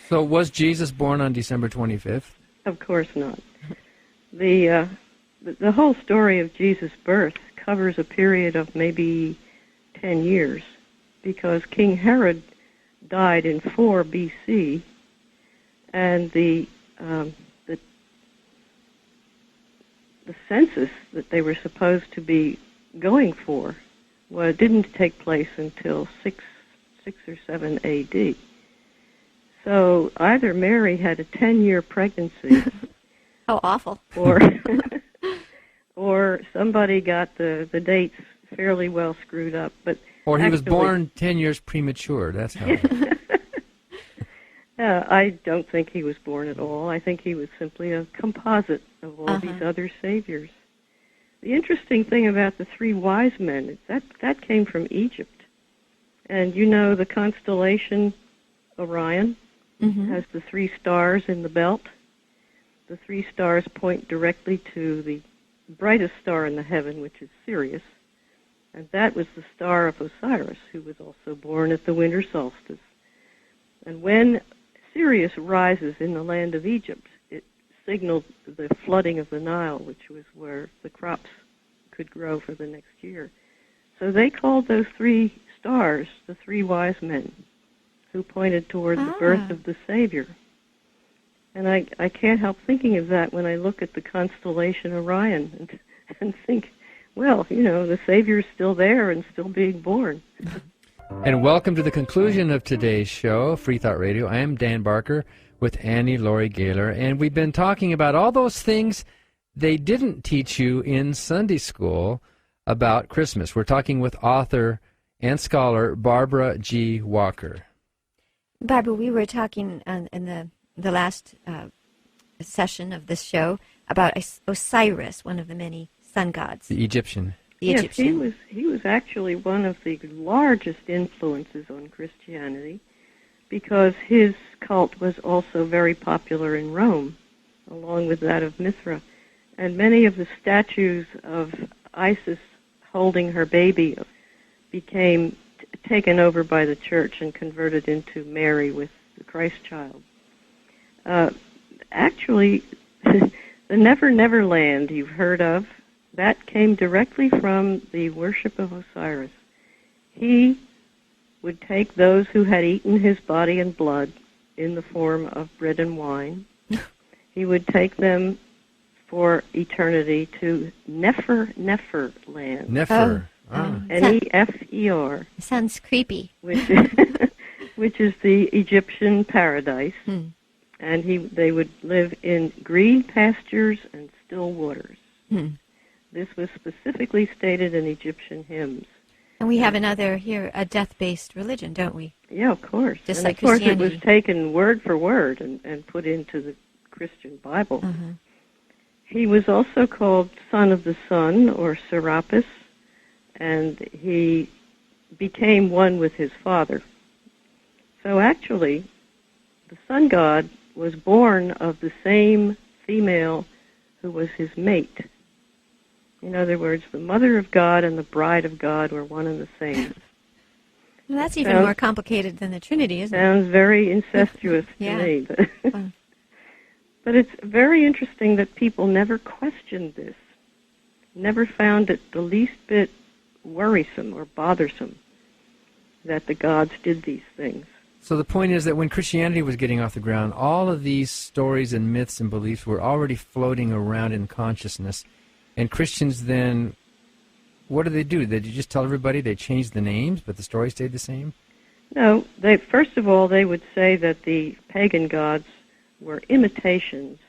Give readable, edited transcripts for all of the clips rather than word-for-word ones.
So was Jesus born on December 25th? Of course not. The whole story of Jesus' birth covers a period of maybe 10 years, because King Herod died in 4 B.C., and the census that they were supposed to be going for didn't take place until 6 or 7 A.D. So either Mary had a 10-year pregnancy. How awful. Or somebody got the dates fairly well screwed up. Or he was born 10 years premature. That's how. I don't think he was born at all. I think he was simply a composite of all these other saviors. The interesting thing about the 3 wise men is that came from Egypt. And you know the constellation Orion has the 3 stars in the belt. The 3 stars point directly to the brightest star in the heaven, which is Sirius. And that was the star of Osiris, who was also born at the winter solstice. And when Sirius rises in the land of Egypt, it signaled the flooding of the Nile, which was where the crops could grow for the next year. So they called those 3 stars the 3 wise men, who pointed toward the birth of the Savior. And I can't help thinking of that when I look at the constellation Orion and think, well, you know, the Savior's still there and still being born. And welcome to the conclusion of today's show, Freethought Radio. I am Dan Barker with Annie Laurie Gaylor, and we've been talking about all those things they didn't teach you in Sunday school about Christmas. We're talking with author and scholar Barbara G. Walker. Barbara, we were talking in the last session of this show about Osiris, one of the many sun gods. The Egyptian. Yes, he was actually one of the largest influences on Christianity, because his cult was also very popular in Rome, along with that of Mithra. And many of the statues of Isis holding her baby became taken over by the church and converted into Mary with the Christ child. Actually, the Never Never Land you've heard of, that came directly from the worship of Osiris. He would take those who had eaten his body and blood in the form of bread and wine. He would take them for eternity to Nefer land. Nefer. N-E-F-E-R. Sounds creepy. Which is the Egyptian paradise. And they would live in green pastures and still waters. This was specifically stated in Egyptian hymns. And we have another here, a death-based religion, don't we? Yeah, of course. Just and like of course Christianity. It was taken word for word and put into the Christian Bible. He was also called Son of the Sun, or Serapis, and he became one with his father. So actually, the sun god was born of the same female who was his mate. In other words, the mother of God and the bride of God were one and the same. Well, that's even more complicated than the Trinity, isn't it? Sounds very incestuous to me. But it's very interesting that people never questioned this, never found it the least bit worrisome or bothersome that the gods did these things. So the point is that when Christianity was getting off the ground, all of these stories and myths and beliefs were already floating around in consciousness. And Christians then, what do? Did you just tell everybody they changed the names, but the story stayed the same? No. First of all, they would say that the pagan gods were imitations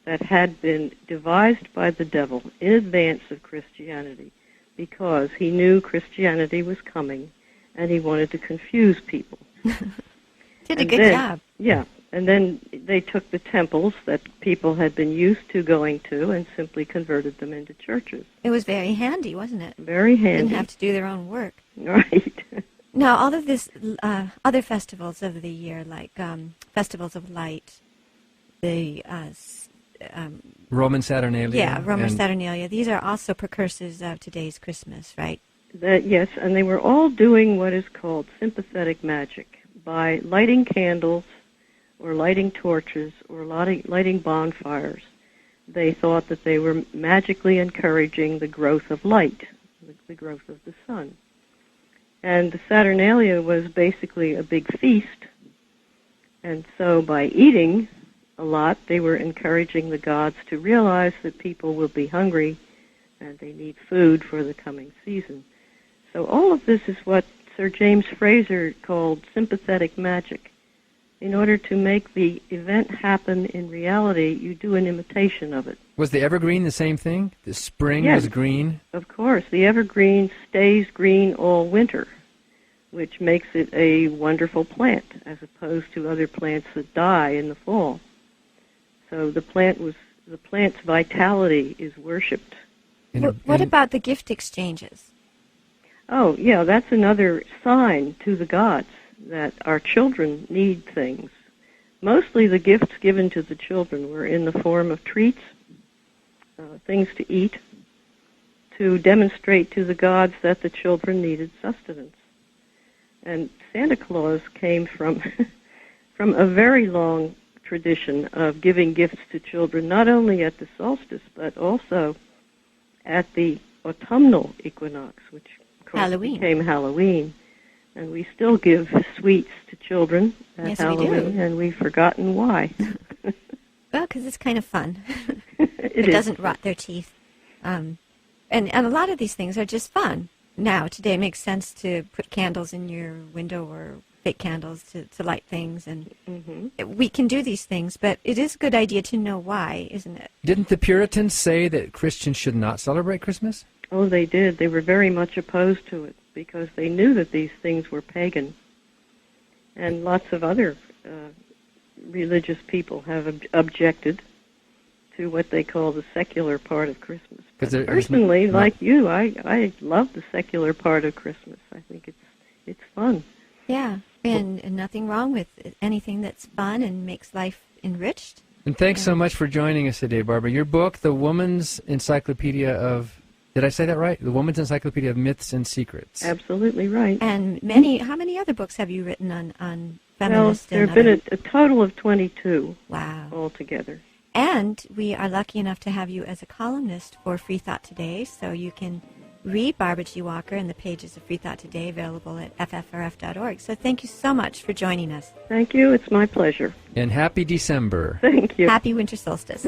that had been devised by the devil in advance of Christianity, because he knew Christianity was coming and he wanted to confuse people. Did a good job. Yeah. And then they took the temples that people had been used to going to and simply converted them into churches. It was very handy, wasn't it? Very handy. Didn't have to do their own work. Right. Now, all of this, other festivals of the year, like festivals of light, the Roman Saturnalia. Yeah, Roman Saturnalia. These are also precursors of today's Christmas, right? Yes, and they were all doing what is called sympathetic magic by lighting candles or lighting torches or lighting bonfires, they thought that they were magically encouraging the growth of light, the growth of the sun. And the Saturnalia was basically a big feast, and so by eating a lot, they were encouraging the gods to realize that people will be hungry and they need food for the coming season. So all of this is what Sir James Frazer called sympathetic magic. In order to make the event happen in reality, you do an imitation of it. Was the evergreen the same thing? The spring Yes, was green? Of course. The evergreen stays green all winter, which makes it a wonderful plant, as opposed to other plants that die in the fall. So the plant's vitality is worshipped. What about the gift exchanges? Oh, yeah, that's another sign to the gods that our children need things. Mostly the gifts given to the children were in the form of treats, things to eat, to demonstrate to the gods that the children needed sustenance. And Santa Claus came from from a very long tradition of giving gifts to children, not only at the solstice, but also at the autumnal equinox, which of course became Halloween. And we still give sweets to children at Halloween, we do. And we've forgotten why. Well, because it's kind of fun. It doesn't rot their teeth. And a lot of these things are just fun. Now, today it makes sense to put candles in your window or fake candles to light things. And we can do these things, but it is a good idea to know why, isn't it? Didn't the Puritans say that Christians should not celebrate Christmas? Oh, they did. They were very much opposed to it because they knew that these things were pagan. And lots of other religious people have objected to what they call the secular part of Christmas. But personally, like you, I love the secular part of Christmas. I think it's fun. Yeah, and nothing wrong with anything that's fun and makes life enriched. And thanks so much for joining us today, Barbara. Your book, The Woman's Encyclopedia of... Did I say that right? The Woman's Encyclopedia of Myths and Secrets. Absolutely right. And how many other books have you written on feminist? Well, there have been a total of 22 altogether. And we are lucky enough to have you as a columnist for Freethought Today, so you can read Barbara G. Walker in the pages of Freethought Today, available at ffrf.org. So thank you so much for joining us. Thank you. It's my pleasure. And happy December. Thank you. Happy winter solstice.